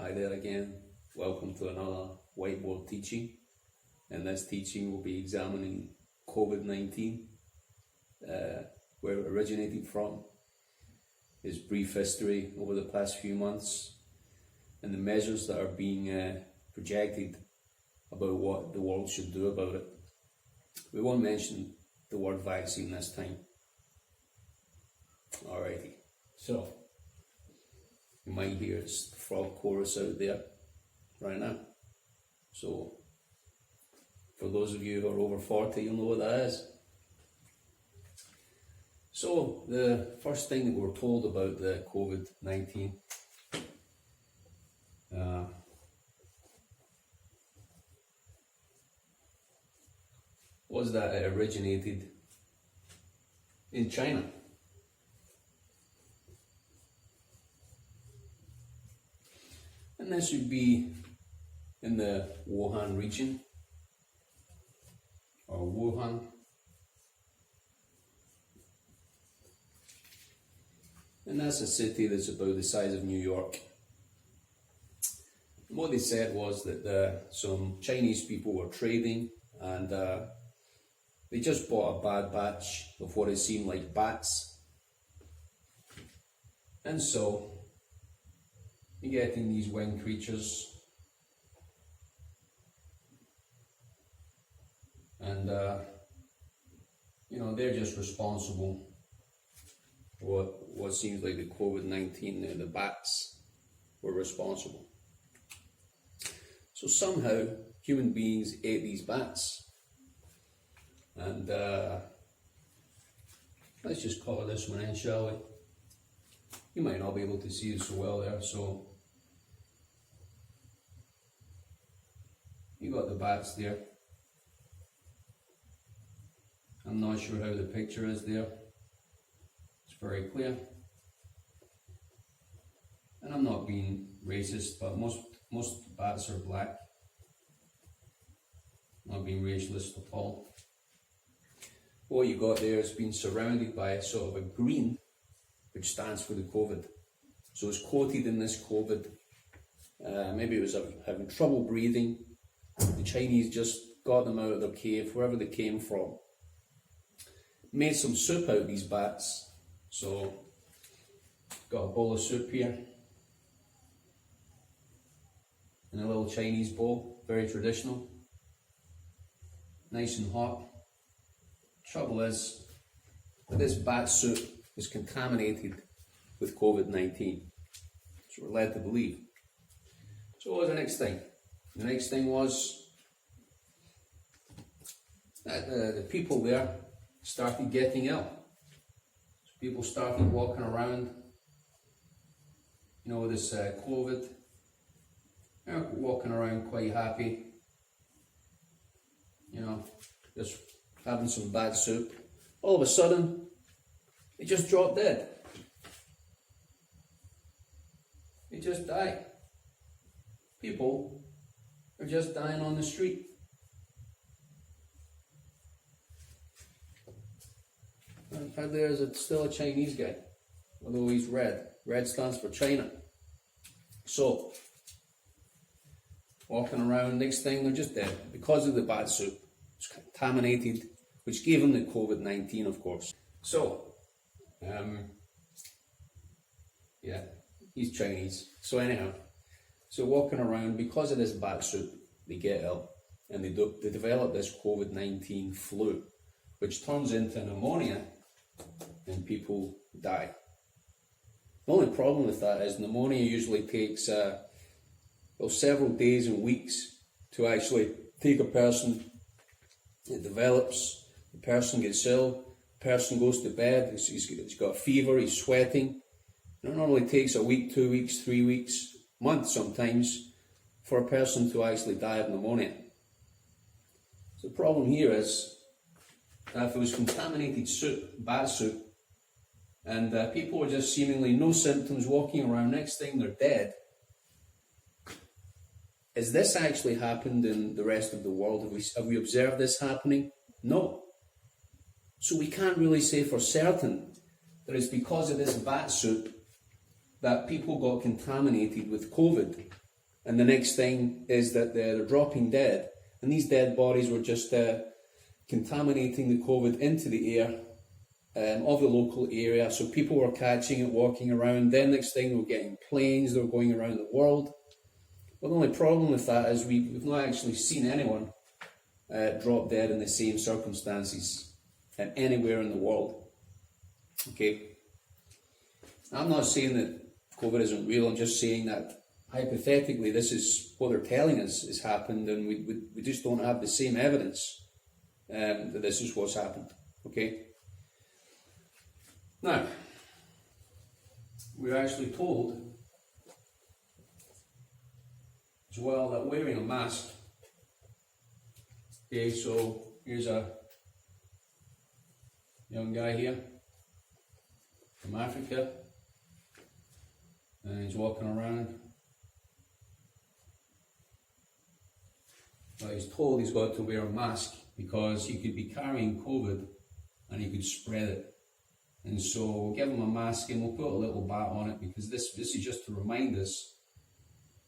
Hi there again. Welcome to another whiteboard teaching. And this teaching will be examining COVID-19, where it originated from, its brief history over the past few months, and the measures that are being projected about what the world should do about it. We won't mention the word vaccine this time. Alrighty, so you might hear the frog chorus out there right now. So for those of you who are over 40, you'll know what that is. So the first thing that we're told about the COVID-19 was that it originated in China. And this would be in the Wuhan region, or Wuhan. And that's a city that's about the size of New York. And what they said was that some Chinese people were trading, and they just bought a bad batch of what it seemed like bats. And so you're getting these winged creatures, and they're just responsible for what seems like the COVID-19. The bats were responsible. So somehow human beings ate these bats, and let's just color this one in, shall we? You might not be able to see it so well there, so you got the bats there. I'm not sure how the picture is there. It's very clear. And I'm not being racist, but most bats are black. Not being racialist at all. What you got there is being surrounded by sort of a green, which stands for the COVID. So it's coated in this COVID. Maybe it was having trouble breathing. The Chinese just got them out of their cave, wherever they came from. Made some soup out of these bats. So, got a bowl of soup here. In a little Chinese bowl, very traditional. Nice and hot. Trouble is that this bat soup is contaminated with COVID-19. So we're led to believe. So what was the next thing? The next thing was that the people there started getting ill. So people started walking around, with this COVID. They're walking around quite happy, just having some bad soup. All of a sudden, they just dropped dead. They just die. People are just dying on the street. In fact, there's still a Chinese guy, although he's red. Red stands for China. So, walking around, next thing they're just dead because of the bad soup. It's contaminated, which gave him the COVID-19, of course. So, he's Chinese. So anyhow, walking around, because of this bad soup, they get ill, and they develop this COVID-19 flu, which turns into pneumonia, and people die. The only problem with that is pneumonia usually takes several days and weeks to actually take a person. It develops, the person gets ill, the person goes to bed, he's got a fever, he's sweating. It normally takes a week, 2 weeks, 3 weeks, months sometimes, for a person to actually die of pneumonia. So the problem here is that if it was contaminated soup, bad soup, and people were just seemingly no symptoms walking around, next thing they're dead, has this actually happened in the rest of the world? Have we observed this happening? No. So we can't really say for certain that it's because of this bat soup that people got contaminated with COVID. And the next thing is that they're dropping dead, and these dead bodies were just contaminating the COVID into the air of the local area. So people were catching it, walking around. Then next thing, they were getting planes, they were going around the world. But the only problem with that is we've not actually seen anyone drop dead in the same circumstances anywhere in the world. Okay. I'm not saying that COVID isn't real, I'm just saying that hypothetically this is what they're telling us has happened, and we just don't have the same evidence that this is what's happened. Okay. Now, we're actually told as well that wearing a mask, okay, so here's a young guy here from Africa, and he's walking around. Well, he's told he's got to wear a mask because he could be carrying COVID and he could spread it. And so we'll give him a mask and we'll put a little bat on it, because this is just to remind us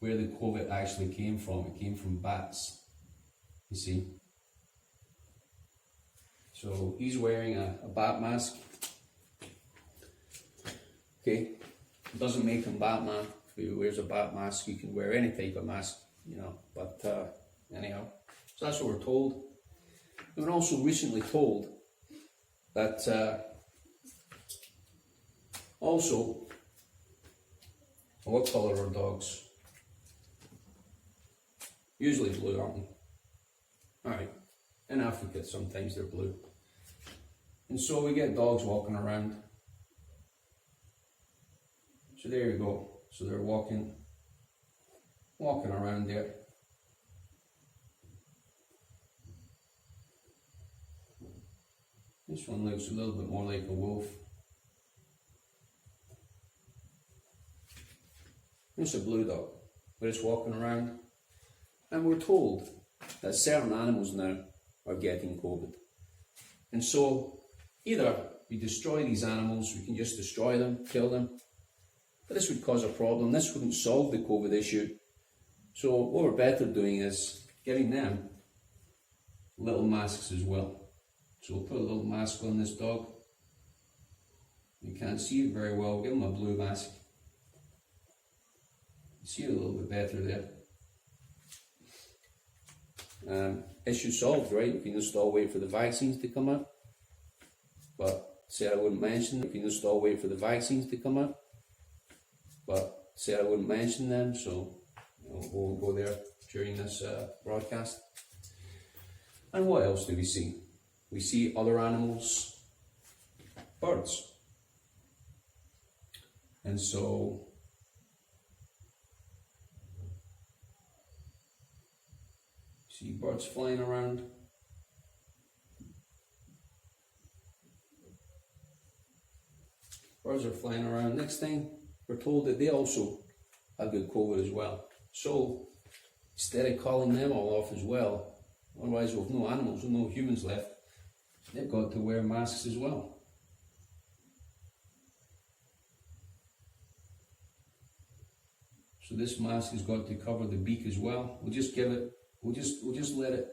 where the COVID actually came from. It came from bats, you see. So he's wearing a bat mask. Okay, it doesn't make him Batman. If he wears a bat mask, you can wear any type of mask, you know. But anyhow, so that's what we're told. We were also recently told that also, what colour are dogs? Usually blue, aren't they? Alright, in Africa sometimes they're blue. And so we get dogs walking around. So there you go. So they're walking around there. This one looks a little bit more like a wolf. It's a blue dog, but it's walking around. And we're told that certain animals now are getting COVID. And so either we destroy these animals, we can just destroy them, kill them, but this would cause a problem. This wouldn't solve the COVID issue. So what we're better doing is giving them little masks as well. So we'll put a little mask on this dog. You can't see it very well. We'll give him a blue mask. You see it a little bit better there. Issue solved, right? You can just all wait for the vaccines to come out. But said I wouldn't mention, you can just all wait for the vaccines to come out. But said I wouldn't mention them, so we'll go there during this broadcast. And what else do we see? We see other animals, birds. And so see birds flying around. Birds are flying around. Next thing, we're told that they also have got COVID as well. So instead of calling them all off as well, otherwise we've no animals, we've no humans left, they've got to wear masks as well. So this mask has got to cover the beak as well. We'll just give it, we'll just let it,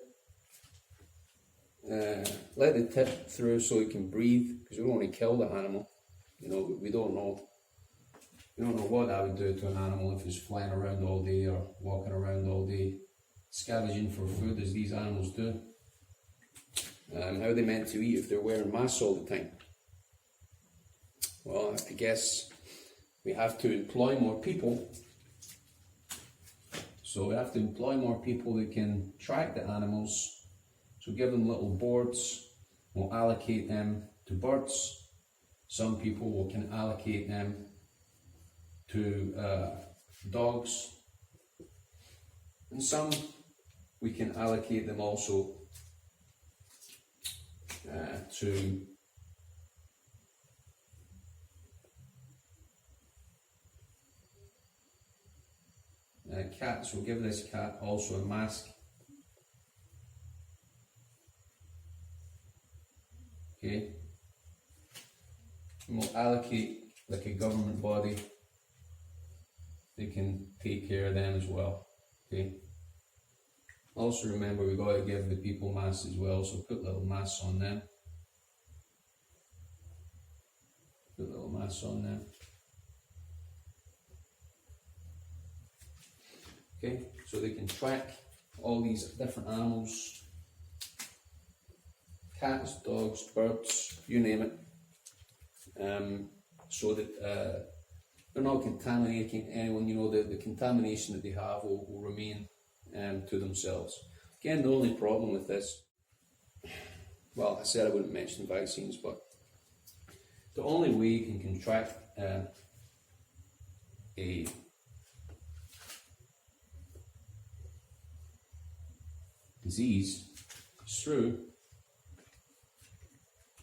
let the tip through so it can breathe, because we don't want to kill the animal. You know, we don't know what that would do to an animal if it's flying around all day or walking around all day, scavenging for food as these animals do. How are they meant to eat if they're wearing masks all the time? Well, I guess we have to employ more people. So we have to employ more people that can track the animals. So give them little boards, we'll allocate them to birds. Some people can allocate them to dogs. And some we can allocate them also to cats. We'll give this cat also a mask. Okay. And we'll allocate like a government body that can take care of them as well. Okay. Also remember, we got to give the people masks as well, so put little masks on them. Put little masks on them. Okay, so they can track all these different animals, cats, dogs, birds, you name it, so that they're not contaminating anyone. You know, the contamination that they have will remain to themselves. Again, the only problem with this, well, I said I wouldn't mention vaccines, but the only way you can contract a disease is through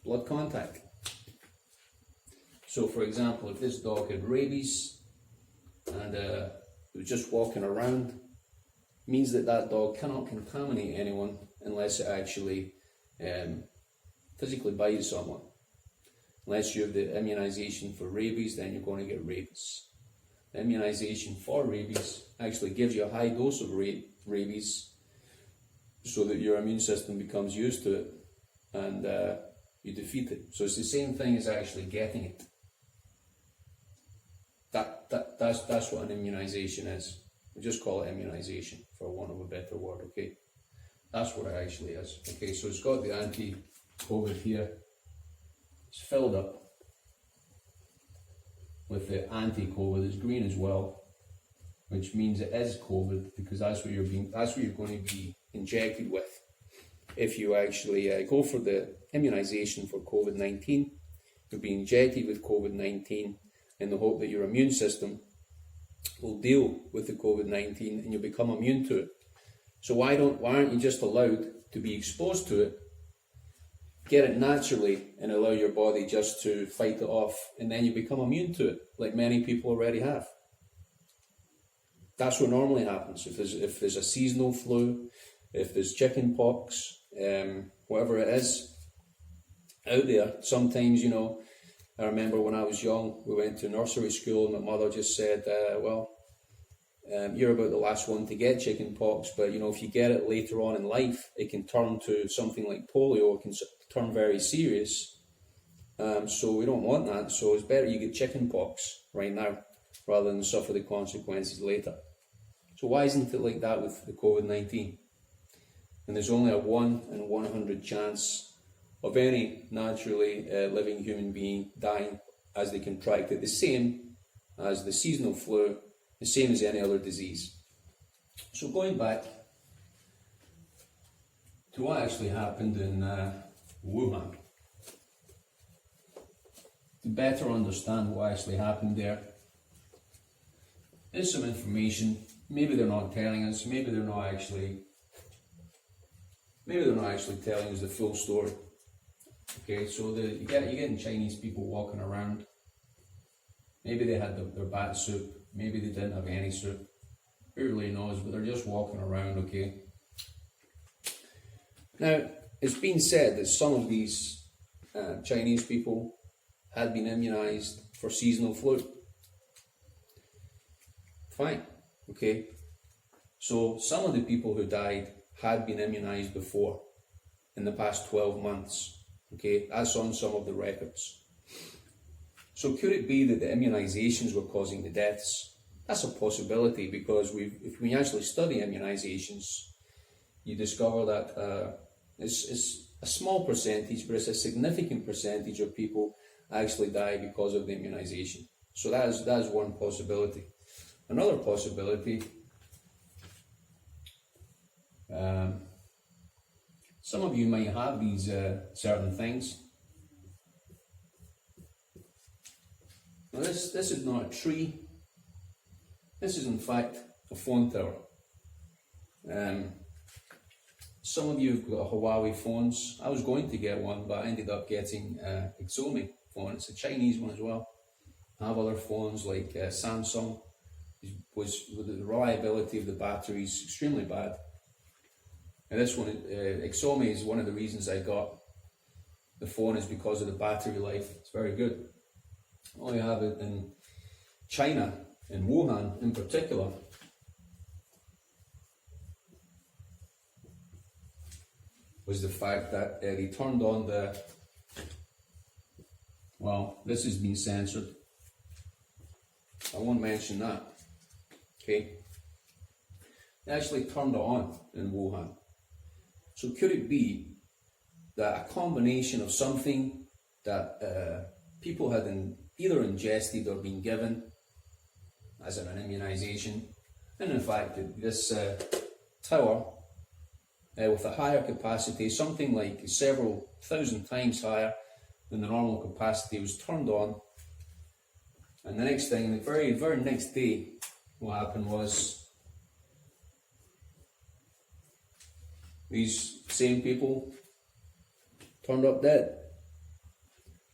blood contact. So, for example, if this dog had rabies and it was just walking around, means that that dog cannot contaminate anyone unless it actually physically bites someone. Unless you have the immunization for rabies, then you're going to get rabies. The immunization for rabies actually gives you a high dose of rabies so that your immune system becomes used to it and you defeat it. So it's the same thing as actually getting it. That's what an immunization is. We just call it immunization for want of a better word, okay? That's what it actually is. Okay, so it's got the anti-COVID here. It's filled up with the anti-COVID. It's green as well, which means it is COVID because that's what you're going to be injected with. If you actually go for the immunization for COVID-19, you'll be injected with COVID-19 in the hope that your immune system will deal with the COVID-19 and you'll become immune to it. So why aren't you just allowed to be exposed to it, get it naturally, and allow your body just to fight it off, and then you become immune to it, like many people already have? That's what normally happens. If there's a seasonal flu, if there's chicken pox, whatever it is out there, sometimes, you know, I remember when I was young, we went to nursery school and my mother just said, you're about the last one to get chicken pox, but you know, if you get it later on in life, it can turn to something like polio. It can turn very serious. So we don't want that. So it's better you get chicken pox right now rather than suffer the consequences later. So why isn't it like that with the COVID-19? And there's only a 1 in 100 chance of any naturally living human being dying as they contract it, the same as the seasonal flu, the same as any other disease. So going back to what actually happened in Wuhan, to better understand what actually happened there, there's some information. Maybe they're not telling us. Maybe they're not actually telling us the full story. Okay, so you're getting Chinese people walking around. Maybe they had their bat soup. Maybe they didn't have any soup. Who really knows? But they're just walking around. Okay. Now it's been said that some of these Chinese people had been immunized for seasonal flu. Fine. Okay. So some of the people who died had been immunized before in the past 12 months. Okay, that's on some of the records. So could it be that the immunizations were causing the deaths? That's a possibility because if we actually study immunizations, you discover that it's a small percentage, but it's a significant percentage of people actually die because of the immunization. So that is one possibility. Another possibility, some of you might have these certain things. Now this is not a tree. This is in fact a phone tower. Some of you have got Huawei phones. I was going to get one, but I ended up getting Xiaomi phone. It's a Chinese one as well. I have other phones like Samsung. The reliability of the battery is extremely bad. And this one, Xiaomi, is one of the reasons I got the phone is because of the battery life. It's very good. Oh, you have it in China, in Wuhan in particular. was the fact that they turned on well, this has been censored. I won't mention that. Okay? They actually turned it on in Wuhan. So could it be that a combination of something that people had either ingested or been given as an immunization, and in fact this tower with a higher capacity, something like several thousand times higher than the normal capacity, was turned on, and the next thing, the very next day, what happened was these same people turned up dead.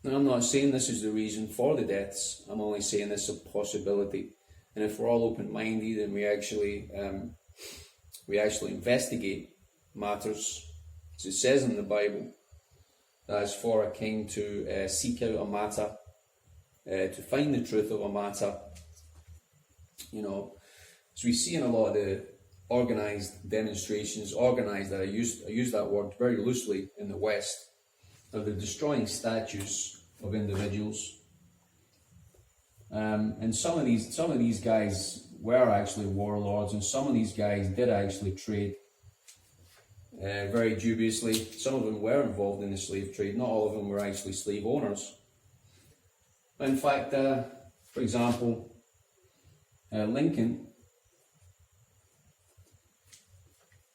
Now, I'm not saying this is the reason for the deaths. I'm only saying this is a possibility. And if we're all open-minded and we actually investigate matters, as it says in the Bible, that it's for a king to seek out a matter, to find the truth of a matter. You know, as we see in a lot of the organised demonstrations, organised, I use that word very loosely in the West, of the destroying statues of individuals. And some of these guys were actually warlords, and some of these guys did actually trade very dubiously. Some of them were involved in the slave trade. Not all of them were actually slave owners. In fact, for example, Lincoln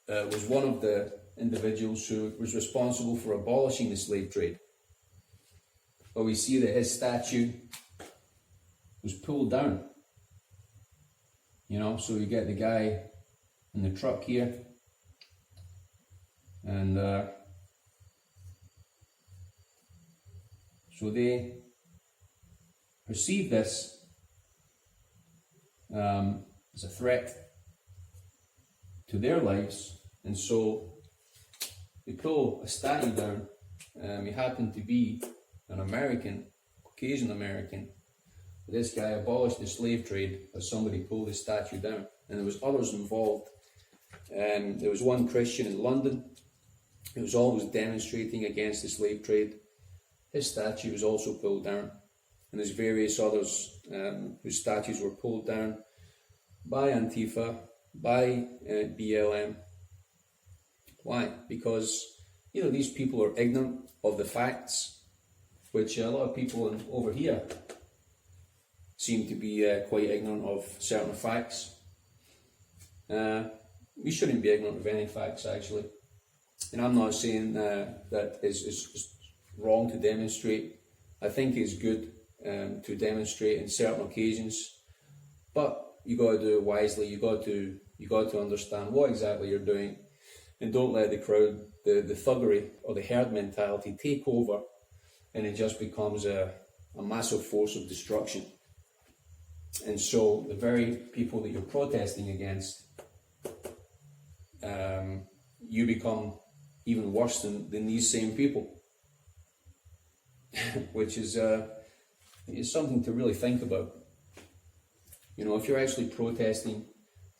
was one of the individuals who was responsible for abolishing the slave trade. But we see that his statue was pulled down. You know, so you get the guy in the truck here, and so they perceive this as a threat to their lives, and so they pull a statue down. He happened to be an American, Caucasian American. This guy abolished the slave trade as somebody pulled his statue down, and there was others involved. There was one Christian in London who was always demonstrating against the slave trade. His statue was also pulled down, and there's various others whose statues were pulled down by Antifa, by BLM. Why? Because these people are ignorant of the facts, which a lot of people over here seem to be quite ignorant of certain facts. We shouldn't be ignorant of any facts, actually. And I'm not saying that it's wrong to demonstrate. I think it's good to demonstrate in certain occasions, but you got to do it wisely. You got to understand what exactly you're doing, and don't let the crowd, the thuggery or the herd mentality take over, and it just becomes a massive force of destruction. And so the very people that you're protesting against, you become even worse than these same people, which is something to really think about. If you're actually protesting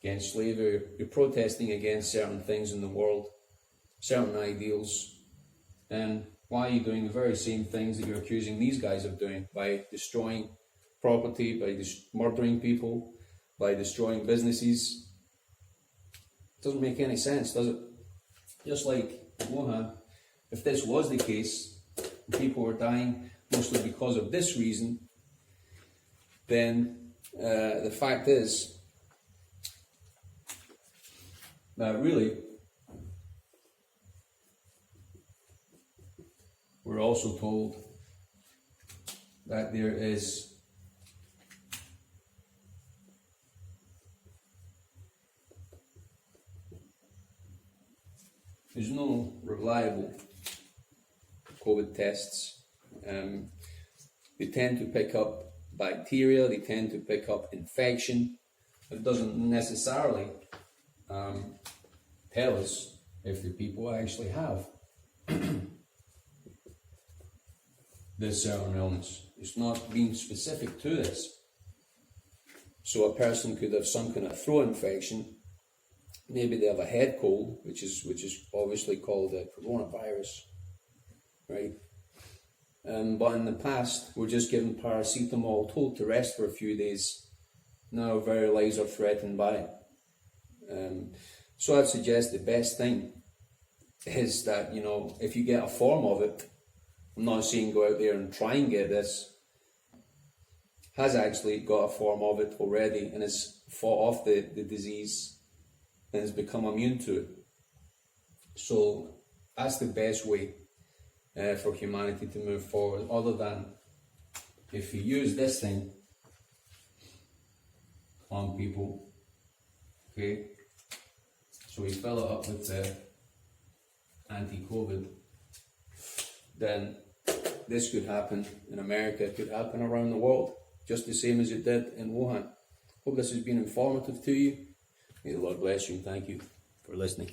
against slavery, you're protesting against certain things in the world, certain ideals, then why are you doing the very same things that you're accusing these guys of doing, by destroying property, by murdering people, by destroying businesses? It doesn't make any sense, does it? Just like Wuhan, if this was the case, people were dying mostly because of this reason, then the fact is that really we're also told that there's no reliable COVID tests. They tend to pick up bacteria, they tend to pick up infection. It doesn't necessarily tell us if the people actually have this certain illness. It's not being specific to this. So a person could have some kind of throat infection maybe they have a head cold, which is obviously called a coronavirus, right? But in the past, we're just given paracetamol, told to rest for a few days. Now our lives are threatened by it. So I'd suggest the best thing is that, you know, if you get a form of it, I'm not saying go out there and try and get this, has actually got a form of it already and has fought off the disease and has become immune to it. So that's the best way for humanity to move forward, other than if you use this thing on people, okay? So we fill it up with anti-COVID, then this could happen in America, it could happen around the world, just the same as it did in Wuhan. Hope this has been informative to you. May the Lord bless you and thank you for listening.